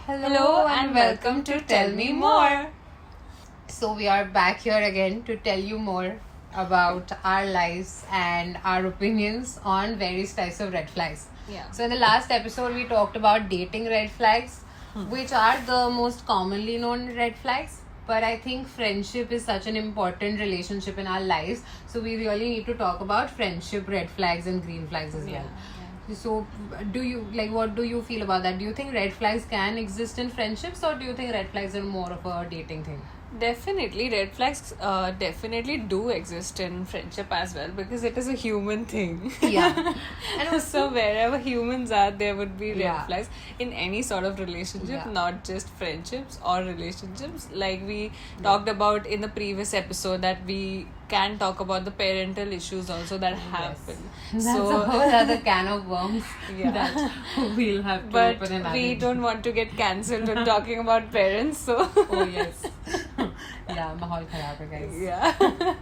Hello and welcome to Tell Me More. So we are back here again to tell you more about our lives and our opinions on various types of red flags. Yeah. So in the last episode we talked about dating red flags, which are the most commonly known red flags. But I think friendship is such an important relationship in our lives. So we really need to talk about friendship red flags and green flags as well. So, what do you feel about that? Do you think red flags can exist in friendships, or do you think red flags are more of a dating thing? Definitely, red flags definitely do exist in friendship as well because it is a human thing. Yeah. And also, wherever humans are, there would be red Yeah. flags in any sort of relationship, Yeah. not just friendships or relationships. Like we talked about in the previous episode, that we can talk about the parental issues also that happen. That's a whole other can of worms Yeah. that we'll have to But open and we manage. don't want to get cancelled when talking about parents, so. Oh, yes. Yeah, mahal kharab hai, guys. Yeah.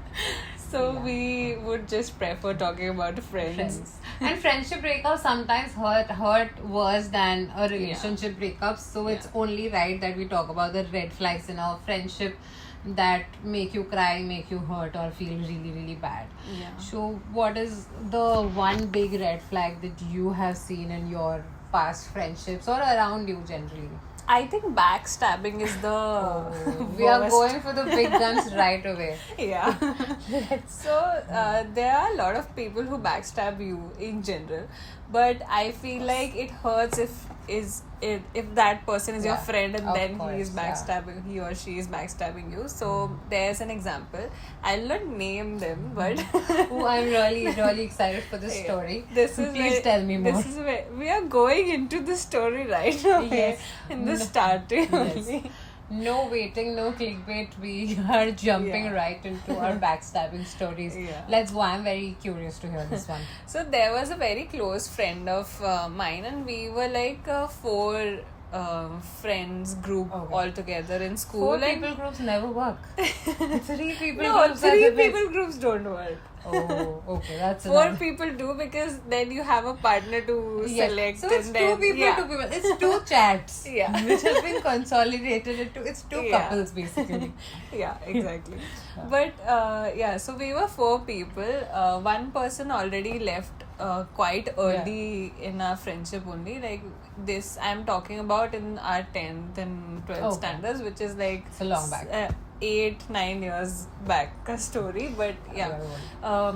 So Yeah. we would just prefer talking about friends. And friendship breakups sometimes hurt worse than a relationship breakup. So it's only right that we talk about the red flags in our friendship that make you cry, make you hurt, or feel really, really bad. Yeah. So what is the one big red flag that you have seen in your past friendships or around you generally? I think backstabbing is the We are worst. going for the big guns right away. Yeah. So there are a lot of people who backstab you in general, but I feel like it hurts if that person is your Yeah, friend and of then course, he is backstabbing, he or she is backstabbing you. So there's an example. I'll not name them, but Oh, I'm really, really excited for this story. This is Please where- tell me more. This is where we are going into the story right now. Yes. In the starting Yes. only. No waiting, no clickbait. We are jumping Yeah. right into our backstabbing stories. Yeah. Let's go. I'm very curious to hear this one. So there was a very close friend of mine, and we were like a four friends group Okay. all together in school. Four and people groups never work. Three people no, groups are three the best. people groups don't work. Oh, okay. That's Four enough. people do because then you have a partner to Yes. select. So it's and two then, people, yeah. two people. It's two chats. Yeah. Which have been consolidated into it's two Yeah. couples basically. Yeah, exactly. But so we were four people. One person already left quite early in our friendship only. Like this, I'm talking about in our 10th and 12th Okay. standards, which is like It's a long back. 8-9 years back a story. But yeah. Yeah.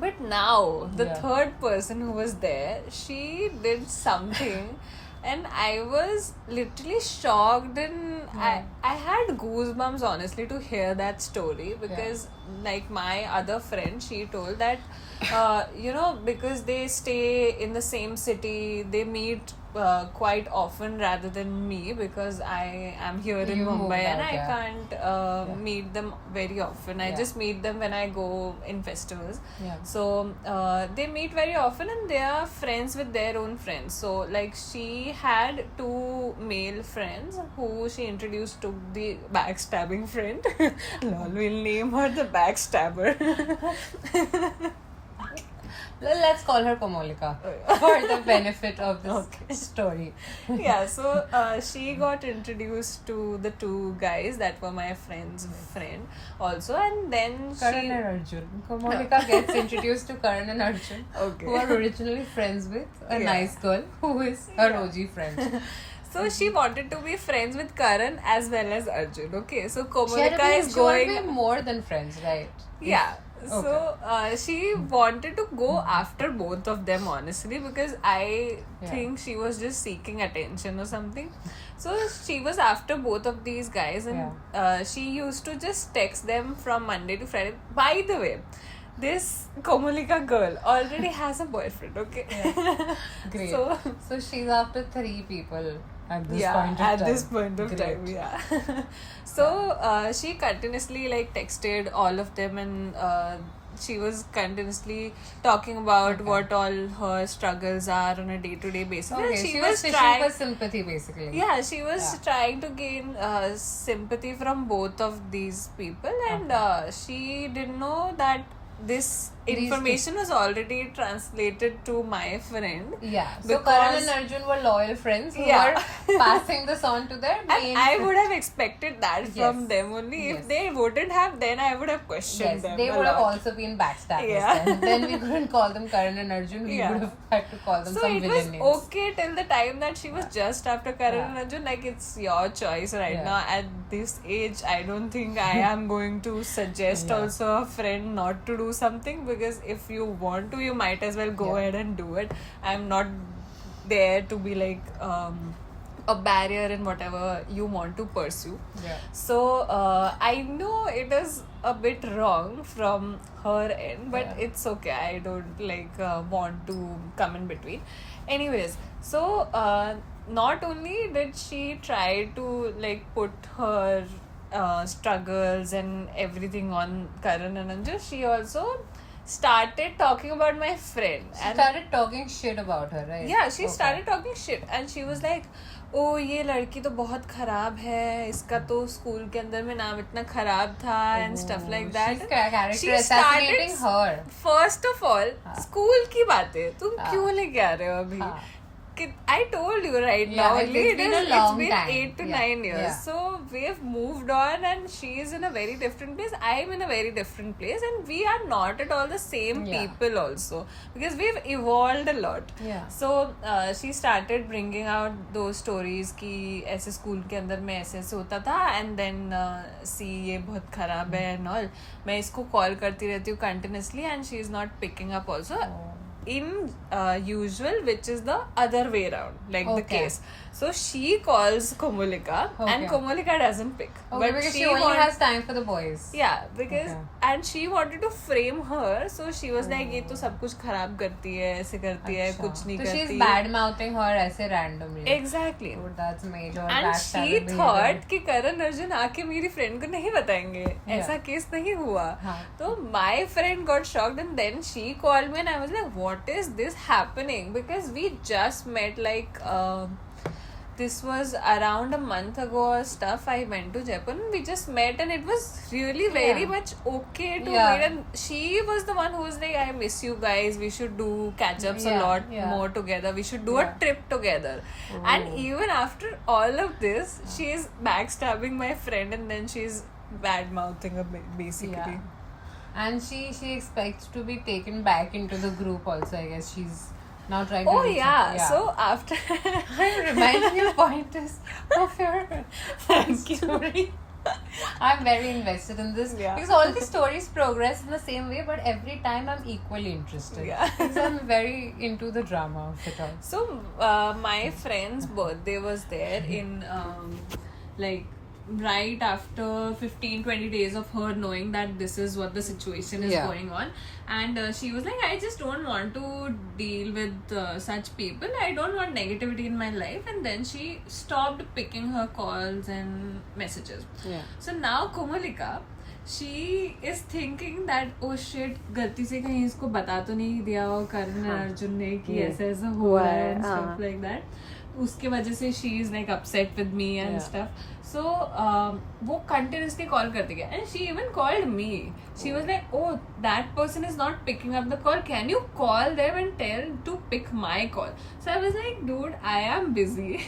But now the Yeah. third person who was there, she did something. And I was literally shocked, and I had goosebumps honestly to hear that story because like my other friend, she told that because they stay in the same city, they meet quite often rather than me because I am here in You Mumbai moved and out, I yeah. can't meet them very often. I Yeah. just meet them when I go in festivals. Yeah. So they meet very often and they are friends with their own friends. So like she had two male friends who she introduced to the backstabbing friend. Lol, we'll name her the backstabber. Well, let's call her Komolika for the benefit of this story. Yeah, so she got introduced to the two guys that were my friend's friend also, and then Karan and Arjun. Komolika gets introduced to Karan and Arjun, Okay. who are originally friends with a Yeah. nice girl who is her Yeah. OG friend. So she wanted to be friends with Karan as well as Arjun. Okay, so She Komolika is she wanted going. to be more than friends, right? Yeah. So she wanted to go after both of them honestly because I think she was just seeking attention or something. So she was after both of these guys and she used to just text them from Monday to Friday. By the way, this Komolika girl already has a boyfriend, okay? Great. So So she's after three people at this yeah, point of at time. this point of Great. time, yeah. So she continuously like texted all of them and she was continuously talking about what all her struggles are on a day-to-day basis. Okay, And she was fishing trying, for sympathy basically. yeah, she was trying to gain sympathy from both of these people, and she didn't know that this information was already translated to my friend. Yeah. So Karan and Arjun were loyal friends who were passing this on to their main. And I would have expected that from them only. If they wouldn't have, then I would have questioned them. They would have also been backstabbers. Then we couldn't call them Karan and Arjun. We would have had to call them some villain names. So it was okay till the time that she was just after Karan and Arjun. Like, it's your choice right now. At this age, I don't think I am going to suggest also a friend not to do something, because if you want to, you might as well go ahead and do it. I'm not there to be like a barrier in whatever you want to pursue. So I know it is a bit wrong from her end, but it's okay. I don't like want to come in between. Anyways, so not only did she try to like put her struggles and everything on Karan and Anju, she also started talking about my friend. She started talking shit about her, right? Yeah, she started talking shit, and she was like, "Oh, ये लड़की तो बहुत खराब है, इसका तो school के अंदर में नाम इतना खराब था," and stuff like that. She's character assassinating her. First of all, school की बातें तुम क्यों लेके आ रहे हो अभी? I told you right now, it's been 8 to 9 years. So we've moved on, and she is in a very different place. I'm in a very different place, and we are not at all the same people also, because we've evolved a lot. So she started bringing out those stories कि ऐसे school के अंदर में ऐसे ऐसे होता था, and then see ये बहुत खराब है and all. मैं इसको कॉल करती रहती हूँ continuously, and she is not picking up also. In usual, which is the other way around, like the case. So she calls Komolika, and Komolika doesn't pick. But because she only has time for the boys. Yeah, because and she wanted to frame her, so she was like, ये तो सब कुछ खराब करती है, ऐसे करती है, कुछ नहीं करती. So she's bad mouthing her ऐसे randomly. Exactly. So that's major. And she thought कि करण अर्जुन आके मेरी friend को नहीं बताएंगे, ऐसा केस नहीं हुआ. तो my friend got shocked, and then she called me, and I was like, what is this happening? Because we just met like this was around a month ago or stuff. I went to Japan, we just met, and it was really very much okay to meet. And she was the one who was like, I miss you guys, we should do catch-ups a lot more together, we should do a trip together. And even after all of this, she is backstabbing my friend, and then she's bad-mouthing her basically. And she expects to be taken back into the group also, I guess. She's now trying to... Oh, yeah. So, after... Remind me of pointers of your story. I'm very invested in this. Because all the stories progress in the same way, but every time I'm equally interested. Because I'm very into the drama of it all. So, my friend's birthday was there in... like... right after 15-20 days of her knowing that this is what the situation is going on, and she was like, I just don't want to deal with such people, I don't want negativity in my life. And then she stopped picking her calls and messages. So now Komolika, she is thinking that, oh shit, गलती से कहीं इसको बता तो नहीं दिया हो करण अर्जुन ने कि ऐसा ऐसा हुआ है and stuff like that. उसके वजह से she is like upset with me and stuff. So वो continuously call करती गया, and she even called me. She was like, oh, that person is not picking up the call, can you call them and tell to pick my call? So I was like, dude, I am busy.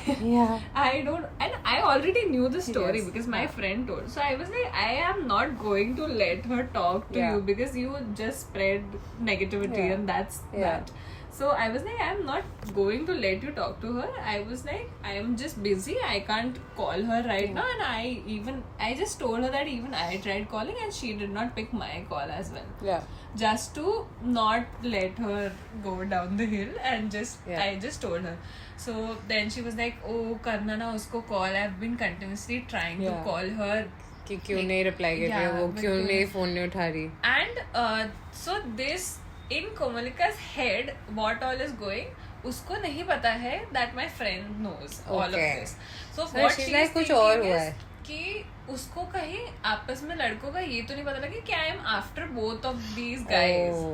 I don't, and I already knew the story because my friend told. So I was like, I am not going to let her talk to you, because you just spread negativity, and that's that. So I was like, I'm not going to let you talk to her. I was like, I am just busy, I can't call her right now. And I just told her that even I tried calling, and she did not pick my call as well. Just to not let her go down the hill, and I just told her. So then she was like, oh, करना ना उसको call. I've been continuously trying to call her. कि क्यों नहीं reply कर रही, वो क्यों नहीं फोन नहीं उठा रही. And so this, in Komolika's head, what all is going, उसको नहीं पता है that my friend knows all of this. So what she's like, कुछ और हुआ है कि उसको कहीं आपस में लड़कों का ये तो नहीं पता लगा कि I am after both of these guys,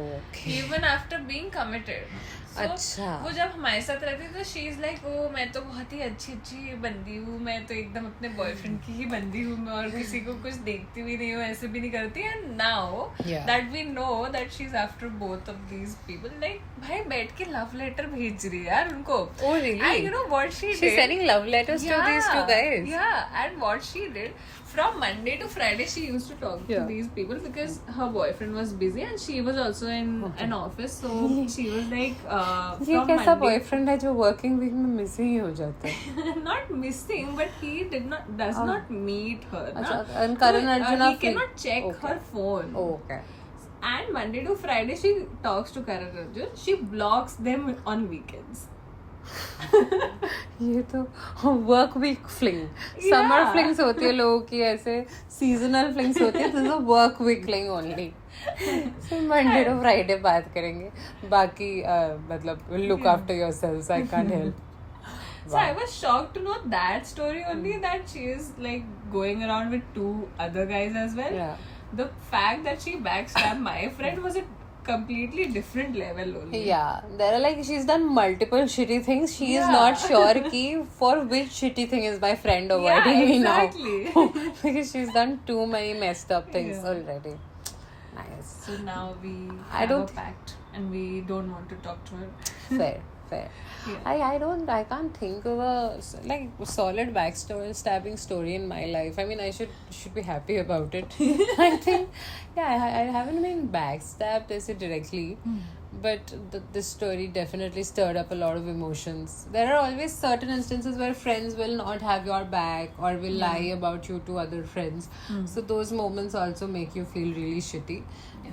even after being committed. So, अच्छा. वो जब हमारे साथ रहती है तो शी इज लाइक ओ मैं तो बहुत ही अच्छी बंदी हूँ, मैं तो एकदम अपने बॉयफ्रेंड की ही बंदी हूँ, मैं और किसी को कुछ देखती भी नहीं हूँ, ऐसे भी नहीं करती. And now that we know that she is after both of these people, like भाई बैठ के लव लेटर भेज रही है यार उनको. Oh, really? And you know what she She's did? sending love letters to these two guys. Yeah, and what she did, from Monday to Friday she used to talk to these people because her boyfriend was busy and she was also in an office, so she was like ये from कैसा Monday boyfriend है जो working week में missing ही हो जाता है. not missing, but he does not meet her. अच्छा, na? and Karan So, Arjuna he cannot check her phone. Okay. And Monday to Friday she talks to Karan Arjun. She blocks them on weekends. ये तो work week fling, summer flings होती है लोगों की, ऐसे seasonal flings होती है, तो work week fling only. Monday to Friday बात करेंगे, बाकी मतलब look after yourselves, I can't help. So I was shocked to know that story only, that she is like going around with 2 other guys as well. Yeah. The fact that she backstabbed my friend was a completely different level only. Yeah, there are like she's done multiple shitty things. She is not sure ki for which shitty thing is my friend avoiding me now. Because she's done too many messed up things already. Nice. So now we have a pact and we don't want to talk to her. Fair. I can't think of a like solid backstabbing story in my life. I mean, I should be happy about it. I think, yeah, I haven't been backstabbed as it directly, but this story definitely stirred up a lot of emotions. There are always certain instances where friends will not have your back or will lie about you to other friends. So those moments also make you feel really shitty.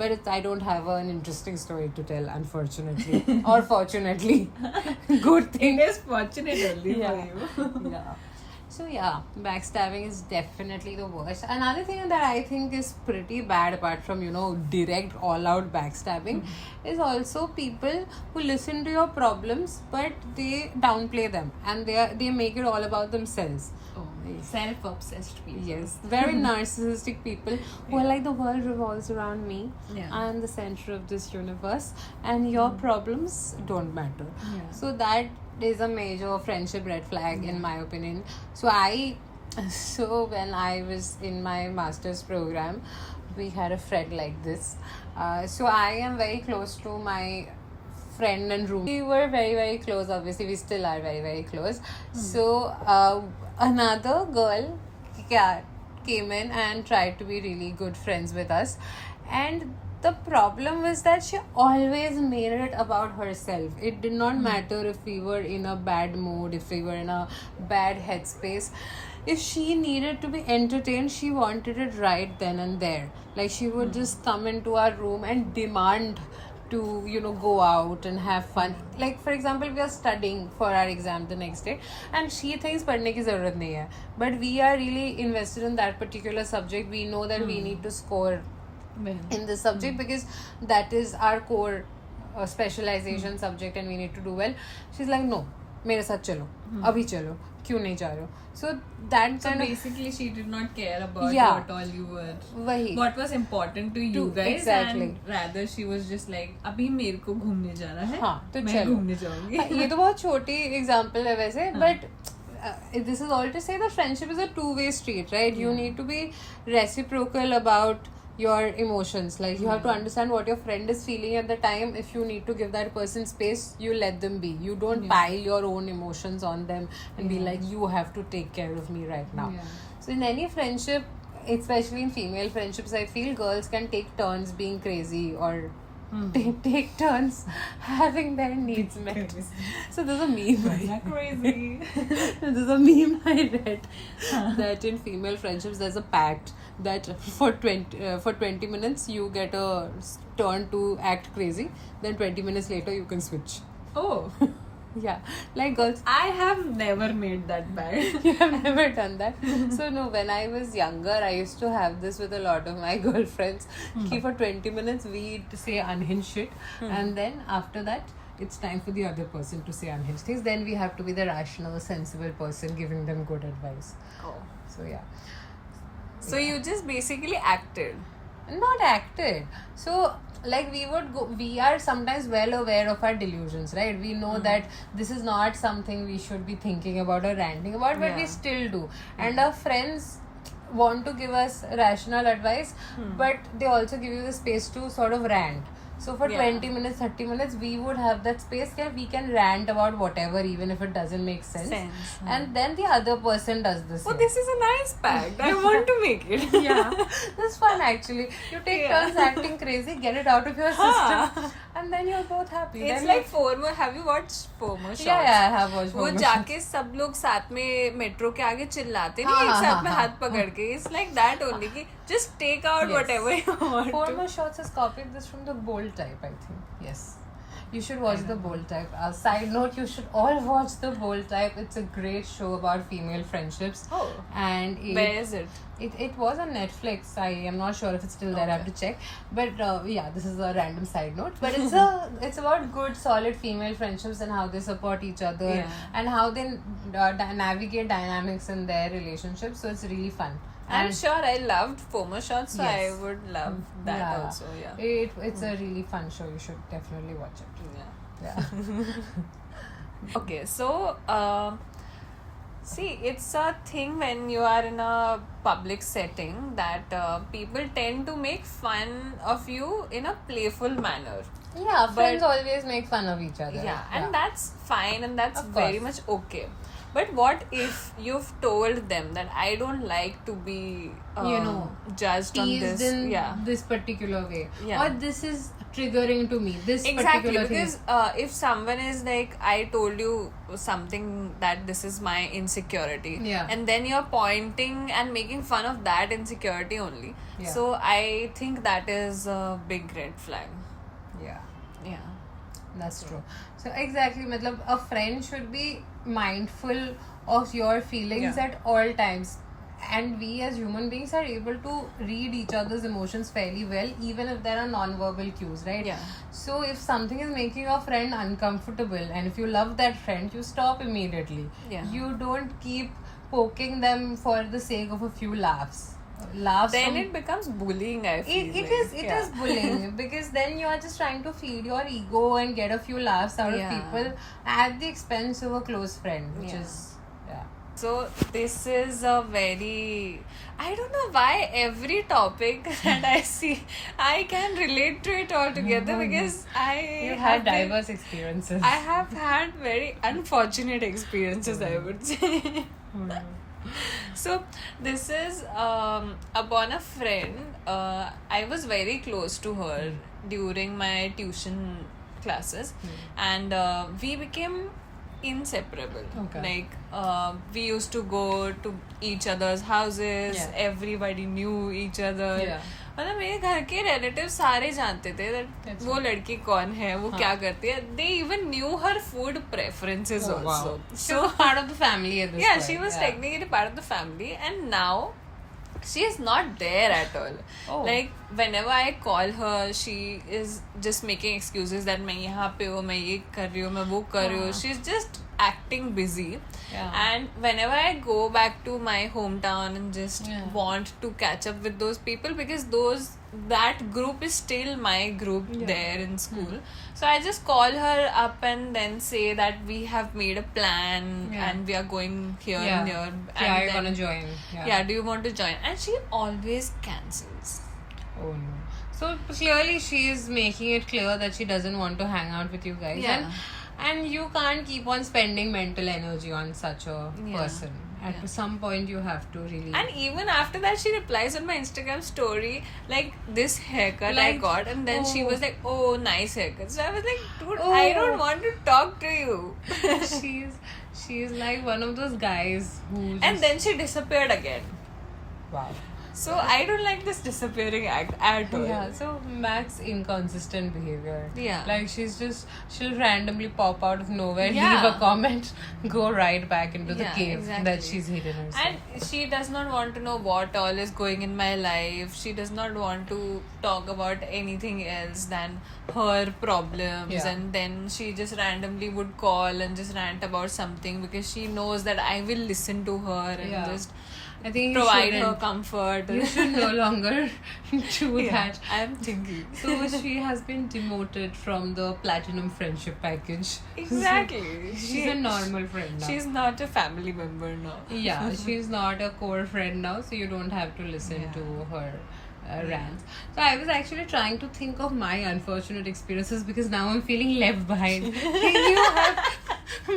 But I don't have an interesting story to tell, unfortunately. Or fortunately. Good thing. It is fortunate only for you. Yeah. So yeah, backstabbing is definitely the worst. Another thing that I think is pretty bad, apart from, you know, direct all-out backstabbing, is also people who listen to your problems but they downplay them and they make it all about themselves. Self-obsessed people. Yes, very narcissistic people who are like, the world revolves around me. I'm the center of this universe and your problems don't matter. So that is a major friendship red flag in my opinion. So when I was in my master's program, we had a friend like this. So I am very close to my friend and room. We were very, very close. Obviously, we still are very, very close. So another girl came in and tried to be really good friends with us. And the problem was that she always made it about herself. It did not matter if we were in a bad mood, if we were in a bad headspace. If she needed to be entertained, she wanted it right then and there. Like, she would just come into our room and demand to, you know, go out and have fun. Like, for example, we are studying for our exam the next day and she thinks padne ki zarurat nahi hai, but we are really invested in that particular subject. We know that we need to score in this subject because that is our core specialization subject and we need to do well. She's like, no, मेरे साथ चलो, अभी चलो, क्यों नहीं जा रहे हो? So that kind of, basically she did not care about what all you were, what was important to you guys. Exactly. And rather she was just like, अभी मेरे को घूमने जाना है, हाँ, तो मैं घूमने जाऊंगी. ये तो बहुत छोटी एग्जाम्पल है वैसे, but this is all to say that friendship is a two-way street, right? You need to be reciprocal about your emotions. Like, you have to understand what your friend is feeling at the time. If you need to give that person space, you let them be. You don't pile your own emotions on them and be like, you have to take care of me right now. So in any friendship, especially in female friendships, I feel girls can take turns being crazy or take turns having their needs met. So there's a meme. Crazy. There's a meme I read that in female friendships there's a pact that for 20 minutes you get a turn to act crazy, then 20 minutes later you can switch. Oh. Yeah, like girls. I have never made that bad. You have never done that. So no, when I was younger, I used to have this with a lot of my girlfriends. Ki for 20 minutes we say unhinged shit, and then after that it's time for the other person to say unhinged things. Then we have to be the rational, sensible person giving them good advice. Oh. So yeah. So you just basically acted. not acted. So like we are sometimes well aware of our delusions, right? We know that this is not something we should be thinking about or ranting about, but we still do. And our friends want to give us rational advice, but they also give you the space to sort of rant. So for 20 minutes, 30 minutes, we would have that space where we can rant about whatever, even if it doesn't make sense. And then the other person does the same. Oh, this is a nice pact. I want to make it. Yeah, that's fun actually. You take turns acting crazy, get it out of your system, and then you're both happy. It's then like FOMO. Have you watched FOMO shots? Yeah, I have watched वो FOMO जाके सब लोग साथ में metro के आगे चिल्लाते नहीं, एक साथ में हाथ पकड़ के. It's like that only कि just take out whatever you want. FOMO shots has copied this from the Bold Type, I think. Yes. You should watch the Bold Type. Side note, you should all watch the Bold Type. It's a great show about female friendships. Oh. And Where is it? It was on Netflix. I am not sure if it's still there. I have to check. But yeah, this is a random side note. But it's about good, solid female friendships and how they support each other and how they navigate dynamics in their relationships. So it's really fun. I'm sure I loved FOMO shots, so I would love that also. Yeah. It's a really fun show. You should definitely watch it. Yeah. Okay, so see, it's a thing when you are in a public setting that people tend to make fun of you in a playful manner. Yeah, friends always make fun of each other. Yeah, and that's fine and that's very much okay. But what if you've told them that I don't like to be, judged on this? In this particular way. Yeah. Or this is triggering to me. This particular thing. Because if someone is like, I told you something that this is my insecurity. Yeah. And then you're pointing and making fun of that insecurity only. Yeah. So I think that is a big red flag. Yeah. Yeah. That's true. So exactly, matlab, a friend should be mindful of your feelings at all times. And we as human beings are able to read each other's emotions fairly well, even if there are non-verbal cues, right? Yeah. So if something is making your friend uncomfortable, and if you love that friend, you stop immediately. Yeah. You don't keep poking them for the sake of a few laughs. Then it becomes bullying, I feel. It is bullying because then you are just trying to feed your ego and get a few laughs out of people at the expense of a close friend, which is so this is a very, I don't know why every topic that I see I can relate to it all together because you had diverse experiences. I have had very unfortunate experiences, I would say. So this is upon a friend. I was very close to her during my tuition classes, and we became inseparable. Like we used to go to each other's houses. Everybody knew each other. मतलब मेरे घर के relative सारे जानते थे that वो लड़की कौन है, वो क्या करती है. They even knew her food preferences also. Wow. She was part of the family at this point. She was technically part of the family, and now she is not there at all. Like whenever I call her, she is just making excuses that मैं यहाँ पे हूँ, मैं ये कर रही हूँ, मैं वो कर रही हूँ. She's just acting busy. And whenever I go back to my hometown and just want to catch up with those people, because that group is still my group there in school. So I just call her up and then say that we have made a plan and we are going here and here. And you're gonna join. Do you want to join? And she always cancels. Oh no. So clearly she is making it clear that she doesn't want to hang out with you guys. And you can't keep on spending mental energy on such a person. At some point you have to really... And even after that she replies on my Instagram story like, this haircut I got, and then she was like, oh, nice haircut. So I was like, dude, I don't want to talk to you. she's like one of those guys who just... And then she disappeared again. Wow. So I don't like this disappearing act at all. Yeah, so Mac's inconsistent behavior. Yeah. Like she'll randomly pop out of nowhere, leave a comment, go right back into the cave that she's hidden herself. And she does not want to know what all is going in my life. She does not want to talk about anything else than her problems. And then she just randomly would call and just rant about something because she knows that I will listen to her and just... I think you provide her shouldn't. comfort. You should no longer do Yeah, that. I'm thinking. So she has been demoted from the platinum friendship package. Exactly. She's a normal friend now. She's not a family member now. Yeah, she's not a core friend now, so you don't have to listen Yeah. to her rants. So I was actually trying to think of my unfortunate experiences because now I'm feeling left behind. You have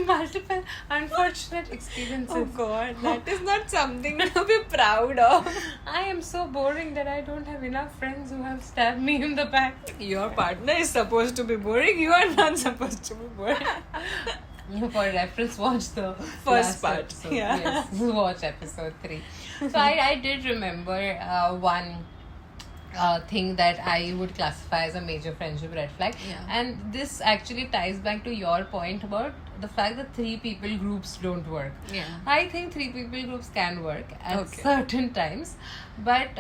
multiple unfortunate experiences. Oh god, that is not something to be proud of. I am so boring that I don't have enough friends who have stabbed me in the back. Your partner is supposed to be boring, you are not supposed to be boring. For reference, watch the First last part. episode. Yeah. Yes, watch episode 3. So I did remember one thing that I would classify as a major friendship red flag. Yeah. And this actually ties back to your point about the fact that 3 people groups don't work. Yeah. I think 3 people groups can work at Okay. certain times, but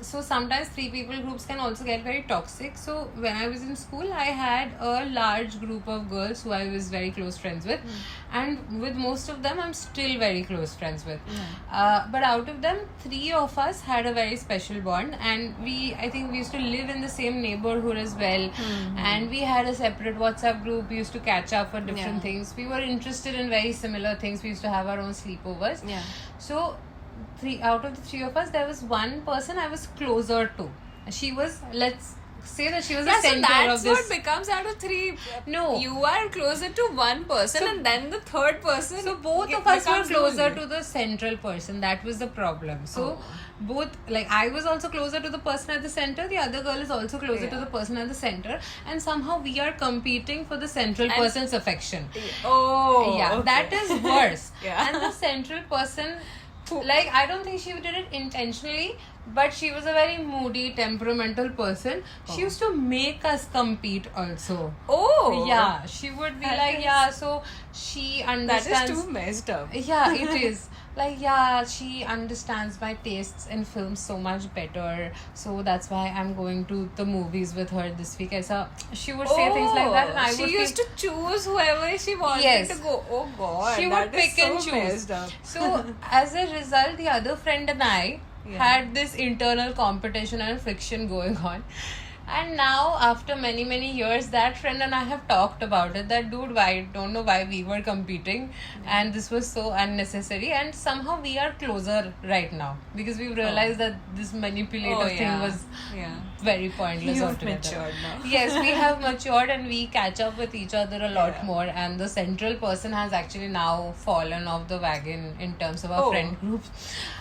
so sometimes 3 people groups can also get very toxic. So when I was in school, I had a large group of girls who I was very close friends with, and with most of them I'm still very close friends with. But out of them, 3 of us had a very special bond, and I think we used to live in the same neighborhood as well, and we had a separate WhatsApp group. We used to catch up for different Yeah. things. We were interested in very similar things. We used to have our own sleepovers. Yeah. So, out of the 3 of us, there was one person I was closer to. She was, let's say that she was the Yeah, so center that's of this. what becomes out of 3. No. You are closer to one person, So- and then the third person. So both it of us were becomes closer lonely. to the central person. That was the problem. So Oh. both, like, I was also closer to the person at the center. The other girl is also closer to Yeah. the person at the center, and somehow we are competing for the central And- person's affection. Oh. Yeah, okay. that is worse. Yeah. And the central person, like, I don't think she did it intentionally, but she was a very moody, temperamental person. She used to make us compete also. Oh. Yeah, she would be That like, is- yeah, so she That understands. is too messed up. Yeah, it is. Like, yeah, she understands my tastes in films so much better. So that's why I'm going to the movies with her this week. She would say things like that, and I she would used to choose whoever she wanted Yes. to go. Oh god, She would that is pick and so choose. messed up. So as a result, the other friend and I Yeah. had this internal competition and friction going on. And now, after many, many years, that friend and I have talked about it. That, dude, I don't know why we were competing, and this was so unnecessary. And somehow we are closer right now because we've realized that this manipulative thing was yeah. very pointless You've altogether. matured now. Yes, we have matured and we catch up with each other a lot Yeah. more. And the central person has actually now fallen off the wagon in terms of our Oh. friend group.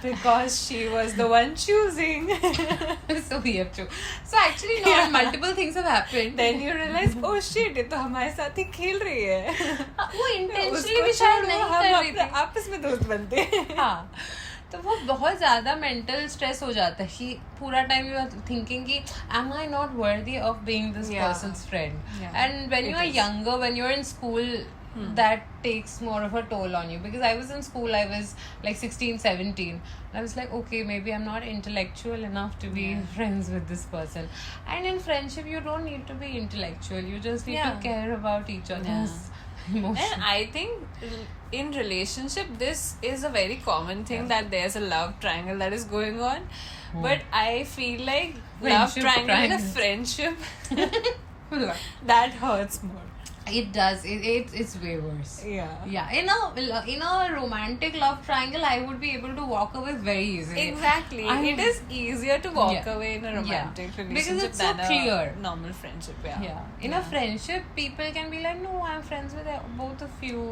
Because she was the one choosing. So we have to. So actually, no, multiple things have happened. Then you realize, oh shit, ये तो हमारे साथ ही खेल रही है. वो intentionally उसको भी शायद छोड़ो, नहीं हम कर रही अपने थी. आपस में दोस्त बनते हैं. हाँ, तो वो बहुत ज़्यादा मेंटल स्ट्रेस हो जाता है कि पूरा टाइम यू आर थिंकिंग कि am I not worthy of being this Yeah. person's friend? Yeah. And when you It are is. younger, when you're in school, that takes more of a toll on you. Because I was in school, I was like 16, 17. And I was like, okay, maybe I'm not intellectual enough to be Yeah. friends with this person. And in friendship, you don't need to be intellectual. You just need Yeah. to care about each other's emotions. And I think in relationship, this is a very common thing that there's a love triangle that is going on. But I feel like love Friendship triangle in a triangles. friendship, that hurts more. It does. It's way worse. Yeah. Yeah. In a romantic love triangle, I would be able to walk away very easily. Exactly. I'm- It is easier to walk Yeah. away in a romantic Yeah. relationship Because it's so than clear. a normal friendship. Yeah. Yeah. In a friendship, people can be like, no, I'm friends with both of you.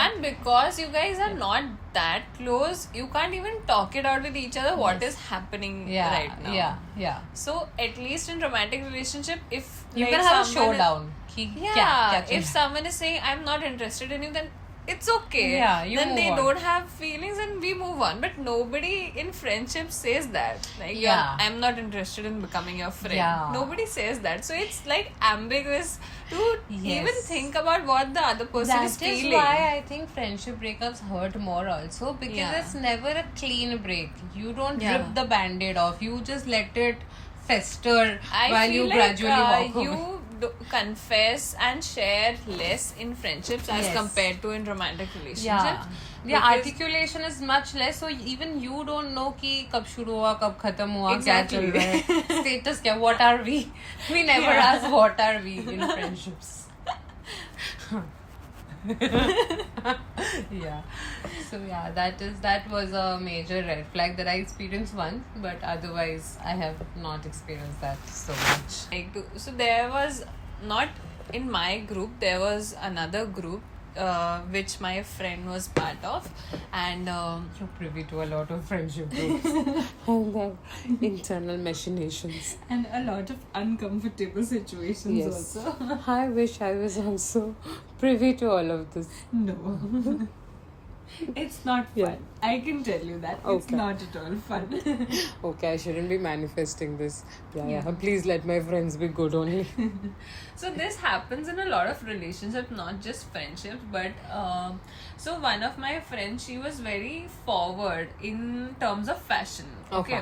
And because you guys are not that close, you can't even talk it out with each other what Yes. is happening yeah, right now. Yeah. So at least in romantic relationship, if You like can have a someone- showdown. कि Yeah, क्या चल if रहा someone is saying I'm not interested in you, then it's okay. Yeah, you then move they on. don't have feelings and we move on. But nobody in friendship says that. Like, Yeah. I'm not interested in becoming your friend. Yeah. Nobody says that. So it's like ambiguous to Yes. even think about what the other person That is is feeling. why I think friendship breakups hurt more also, because Yeah. it's never a clean break. You don't Yeah. rip the band-aid off. You just let it fester I while feel you like gradually walk away. you confess and share less in friendships as Yes. compared to in romantic relationships. Yeah. The articulation is much less, so even you don't know कि कब शुरू हुआ कब खत्म हुआ क्या चल रहा है status क्या, what are we? We never ask what are we in friendships. Yeah, so yeah, that was a major red flag that I experienced once, but otherwise I have not experienced that so much. So there was not in my group, there was another group which my friend was part of, and You're privy to a lot of friendship groups and their internal machinations. and a lot of uncomfortable situations also. I wish I was also privy to all of this. No. It's not fun. Yeah. I can tell you that. It's Okay. not at all fun. Okay, I shouldn't be manifesting this. Yeah. Please let my friends be good only. So this happens in a lot of relationships, not just friendships, but so one of my friends, she was very forward in terms of fashion. Okay.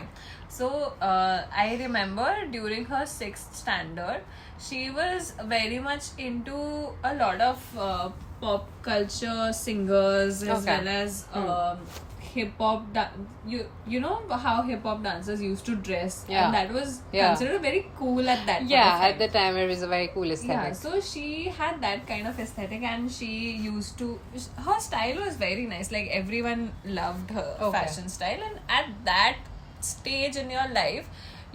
So I remember during her 6th standard, she was very much into a lot of pop culture singers as Okay. well as hip hop. You know how hip hop dancers used to dress, Yeah. and that was Yeah. considered very cool at that. point Yeah, of time. at the time it was a very cool aesthetic. Yeah, so she had that kind of aesthetic, and she used to. Her style was very nice. Like everyone loved her Okay. fashion style, and at that stage in your life,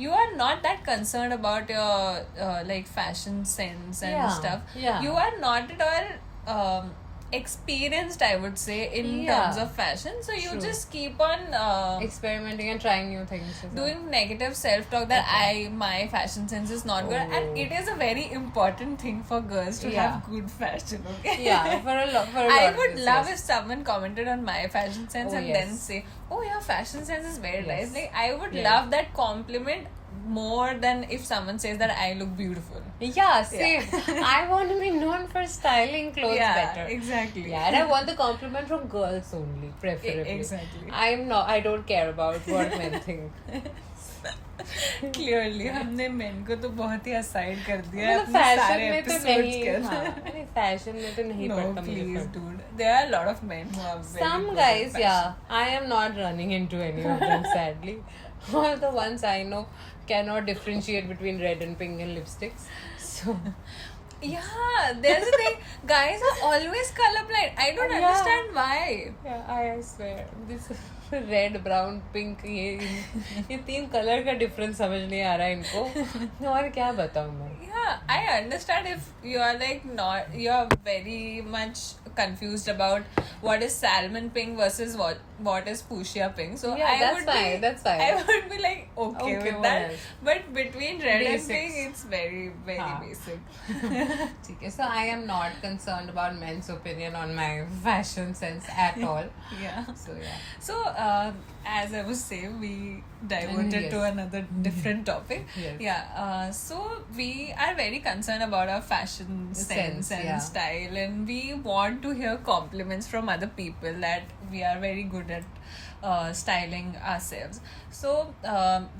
you are not that concerned about your like fashion sense and Yeah, stuff. yeah. You are not at all experienced, I would say, in Yeah. terms of fashion. So you True. just keep on. Experimenting and trying new things. as well. Doing negative self-talk that my fashion sense is not good, and Oh. it is a very important thing for girls to Yeah. have good fashion. Okay. Yeah, for a lot. I of would this, love yes. if someone commented on my fashion sense Oh, and yes. then say, "Oh, your fashion sense is very Yes. nice." Like I would Yes. love that compliment more than if someone says that I look beautiful. Yeah, same. I want to be known for styling clothes better. exactly. Yeah, and I want the compliment from girls only, preferably. Exactly. I don't care about what men think. Clearly, हमने men को तो बहुत ही aside कर दिया है मतलब अपने fashion सारे में तो episodes नहीं, के अंदर. हाँ, नहीं fashion में तो नहीं No, पड़ता मुझे please, फर्क. dude. There are a lot of men who are very Some good guys, at yeah. fashion. I am not running into any of them, sadly. All the ones I know cannot differentiate between red and pink and lipsticks. So, Yeah, there's a thing. Guys are always colorblind. I don't Yeah. understand why. yeah, I swear. This red, brown, pink, ये 3 colour का difference समझ नहीं आ रहा है इनको. और क्या बताऊँ मैं? Yeah, I understand if you are like not, you're very much confused about what is salmon pink versus what is fuchsia pink. So Yeah, I that's would fine, be, that's fine. I would be like okay with what that. else? But between red Basics. and pink, it's very very हाँ. basic. ठीक है. So I am not concerned about men's opinion on my fashion sense at all. Yeah. So yeah. So as I was saying, we diverted Yes. to another different topic. Yes. Yeah. So we are very concerned about our fashion sense and yeah. style, and we want to hear compliments from other people that we are very good at styling ourselves. So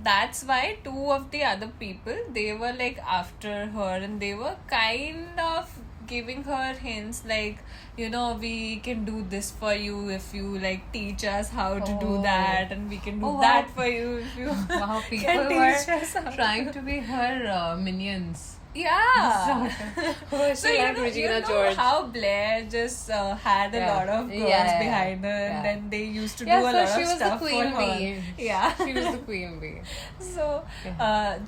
that's why 2 of the other people, they were like after her, and they were kind of giving her hints like, you know, we can do this for you if you like teach us how to do Oh. that, and we can do Oh, wow. that for you if you Wow, can people teach us how were to trying to be her minions. Yeah. Was So she you like know, Regina you know George? how Blair just had a Yeah. lot of girls Yeah, yeah, behind her, yeah. and then they used to Yeah, do a so lot she of was the stuff queen for her. bee. Yeah. She was the queen bee. So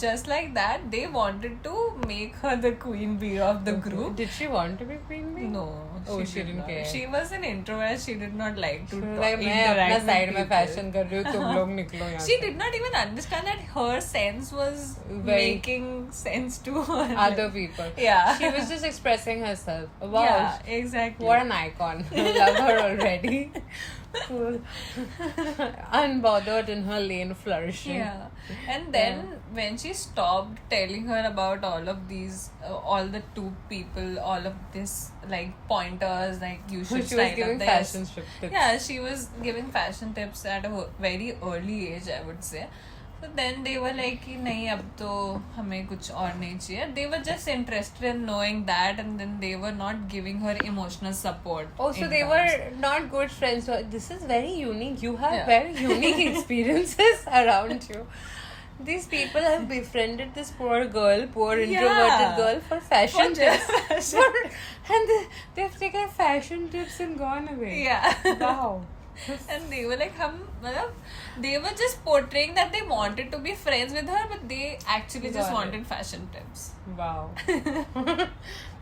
just like that, they wanted to make her the queen bee of the group. Did she want to be queen bee? No, Oh, she did didn't not. care. She was an introvert. She did not like to Like मैं interact अपना with side में people. Fashion कर रही हूँ तुम लोग निकलो यहाँ She से. did not even understand that her sense was Very- making sense to her. Other people. Yeah. She was just expressing herself. Wow. Yeah, exactly. What an icon. I love her already. Unbothered in her lane, flourishing. Yeah, and then when she stopped telling her about all of these, all the 2 people, all of this like pointers, like you She should was style giving up this. fashion tips. Yeah, she was giving fashion tips at a very early age, I would say. So then they were like कि नहीं अब तो हमें कुछ और नहीं चाहिए. They were just interested in knowing that, and then they were not giving her emotional support. Oh, so in they terms. were not good friends. So this is very unique. You have Yeah. very unique experiences around you. These people have befriended this poor girl, poor introverted Yeah. girl for fashion For tips. fashion. And they've taken fashion tips and gone away. Yeah. Wow. And they were like they were just portraying that they wanted to be friends with her, but they actually just Got it. wanted fashion tips. Wow.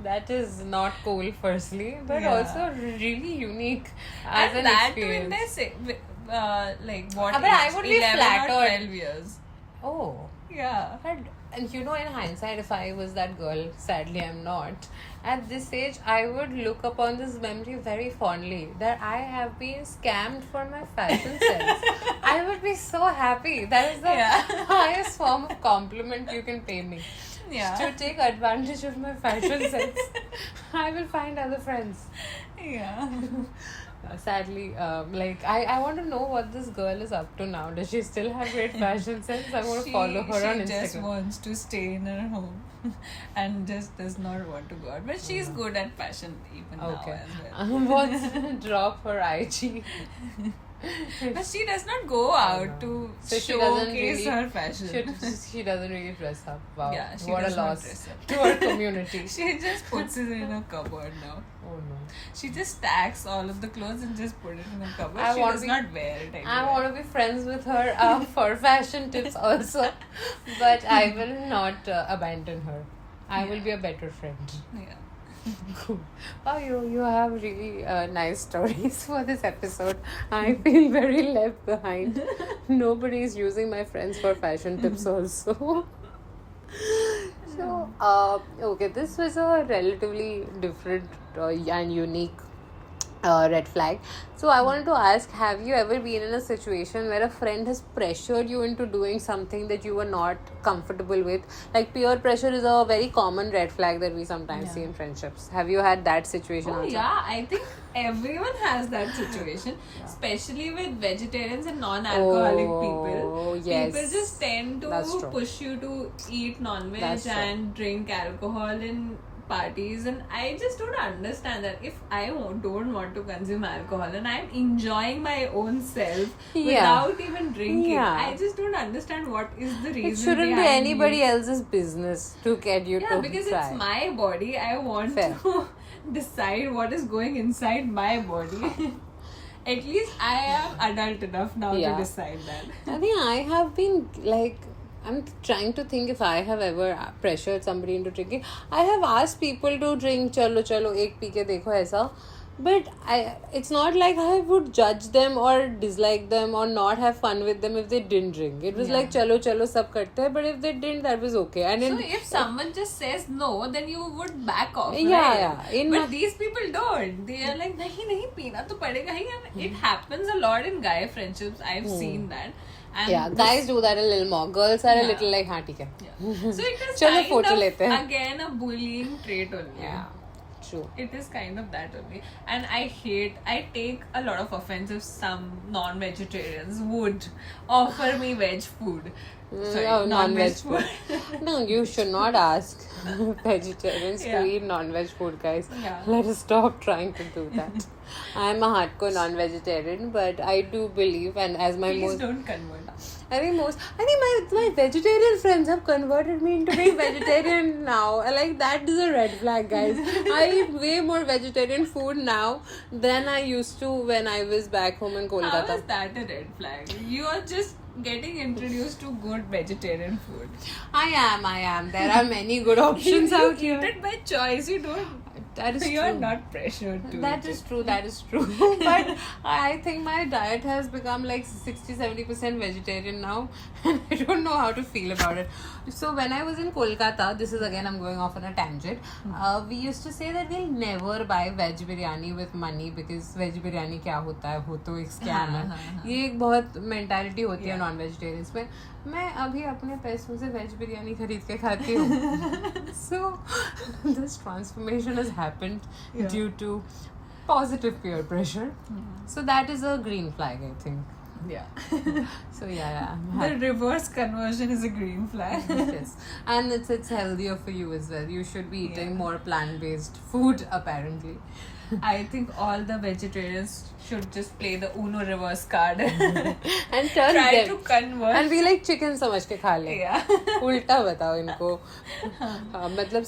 That is not cool, firstly, but Yeah. also really unique as And an that too in experience. their like what But I age? would be 11 flattered. or 12 years. Oh. Yeah. And you know, in hindsight, if I was that girl, sadly I'm not, at this age, I would look upon this memory very fondly that I have been scammed for my fashion sense. I would be so happy. That is the Yeah. highest form of compliment you can pay me. Yeah. To take advantage of my fashion sense. I will find other friends. Yeah. Sadly, like I want to know what this girl is up to now. Does she still have great fashion sense? I want to follow her on She just Instagram. wants to stay in her home and just does not want to go out. But she's good at fashion even Okay. now as well. What's drop her IG? But she does not go I out know. to So she doesn't showcase really- her fashion. She doesn't really dress up. Wow. Yeah, she what a does not loss dress up. to our community. She just puts it in a cupboard now. Oh no. She just stacks all of the clothes and just put it in a cupboard. I She want does to be- not wear it anywhere. I want to be friends with her for fashion tips also, but I will not abandon her. I will be a better friend. Yeah. Cool. Oh, you have really nice stories for this episode. I feel very left behind. Nobody is using my friends for fashion tips also. So, okay, this was a relatively different and unique red flag. So I wanted to ask, have you ever been in a situation where a friend has pressured you into doing something that you were not comfortable with? Like peer pressure is a very common red flag that we sometimes see in friendships. Have you had that situation Oh also? yeah, I think everyone has that situation, especially with vegetarians and non-alcoholic people. Oh, yes. People just tend That's to true. push you to eat non-veg That's true. and drink alcohol in parties, and I just don't understand that. If I don't want to consume alcohol and I'm enjoying my own self Yeah. without even drinking, Yeah. I just don't understand what is the reason. It shouldn't be behind anybody me. else's business to get you Yeah, to because try. it's my body. I want Fair. to decide what is going inside my body. At least I am adult enough now Yeah. to decide that. I think I have been like, I'm trying to think if I have ever pressured somebody into drinking. I have asked people to drink, chalo chalo ek pee ke dekho aisa. But it's not like I would judge them or dislike them or not have fun with them if they didn't drink. It was Yeah. like chalo chalo sab karte hai, but if they didn't, that was okay. And So in, if someone just says no, then you would back off. Yeah, right? yeah. In But my- these people don't. They are like, nahi, peena to padega hi. And it happens a lot in guy friendships. I've seen that. And yeah, guys do that a little more. Girls are a Yeah. little like, हाँ ठीक है. Yeah. So it is चलो kind photo of लेते हैं. again a bullying trait only. Yeah, true. It is kind of that only. And I take a lot of offense if some non-vegetarians would offer me veg food. Sorry, Oh, non-veg food. No, you should not ask vegetarians Yeah. to eat non-veg food, guys. Yeah. Let us stop trying to do that. I'm a hardcore non-vegetarian, but I do believe, and as my Please most, don't convert. I think my vegetarian friends have converted me into being vegetarian now. Like that is a red flag, guys. I eat way more vegetarian food now than I used to when I was back home in How Kolkata. is that a red flag? You are just getting introduced to good vegetarian food. I am. There are many good options You out eat here. it by choice. You don't. That is You true. are not pressured to. That eat is it. true. That is true. But I think my diet has become like 60-70% vegetarian now, and I don't know how to feel about it. So when I was in Kolkata, this is again I'm going off on a tangent. We used to say that we'll never buy veg biryani with money because veg biryani क्या होता है वो तो एक scam है. ये एक बहुत mentality होती है non vegetarians में. मैं अभी अपने पैसों से वेज बिरयानी खरीद के खाती हूँ. So this transformation has happened due to positive peer pressure. So that is a green flag, I think. Yeah. So yeah, I'm The happy. reverse conversion is a green flag. Yes, and it's healthier for you as well. You should be eating Yeah. more plant-based food apparently. I think all the vegetarians should just play the Uno reverse card. And turn Try them to convert. and be like chicken समझ के खा ले. Yeah. उल्टा बताओ इनको. हाँ, मतलब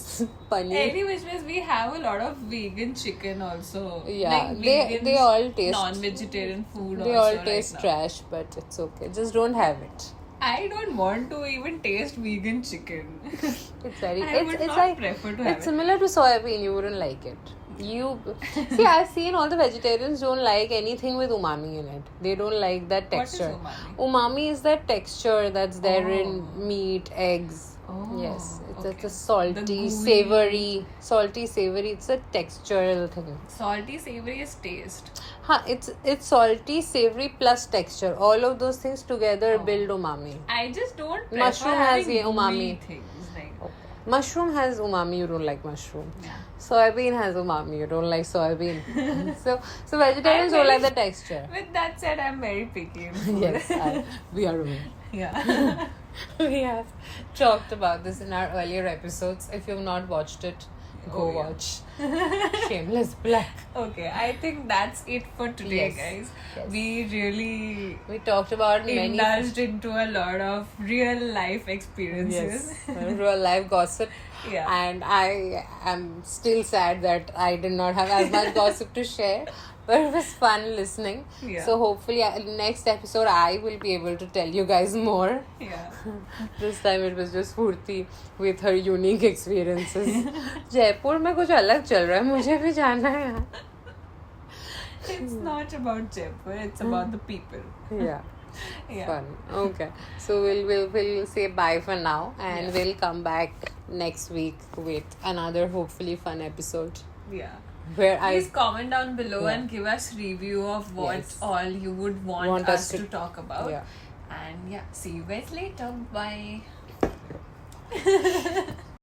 paneer. Any which ways, we have a lot of vegan chicken also. Yeah, Like they vegans, all taste. non-vegetarian food. They also all right taste now. trash, but it's okay. Just don't have it. I don't want to even taste vegan chicken. It's very. I would It's not like prefer to have it's similar to soybean. You wouldn't like it. You see, I've seen all the vegetarians don't like anything with umami in it. They don't like that What is texture. umami? Umami is that texture that's there in Oh. meat, eggs. Oh, Yes, it's okay. a salty, The gooey- savory. It's a textural thing. Salty, savory is taste. It's salty, savory plus texture. All of those things together Oh. build umami. I just don't prefer Mushroom has having the umami. gooey things. Like, Mushroom has umami. You don't like mushroom. yeah. Soybean has umami. You don't like soybean. so vegetarians don't like the texture. With that said, I'm very picky in food. Yes, we are aware. Yeah. We have talked about this in our earlier episodes. If you've not watched it, go Oh, yeah. watch. Shameless Black. Okay, I think that's it for today, Yes. guys. Yes. We really We talked about many indulged into a lot of real life experiences. yes, real life gossip. Yeah. And I am still sad that I did not have as much gossip to share. But it was fun listening. Yeah. So hopefully next episode I will be able to tell you guys more. Yeah. This time it was just Furti with her unique experiences. Jaipur में कुछ अलग चल रहा है मुझे भी जाना है यार. It's not about Jaipur, it's about the people. Yeah. Yeah. Fun. Okay. So we'll say bye for now and Yeah. we'll come back next week with another hopefully fun episode Yeah. where Please comment down below Yeah. and give us review of what Yes. all you would want, Want us us to to- talk about. Yeah. And yeah, see you guys later. Bye.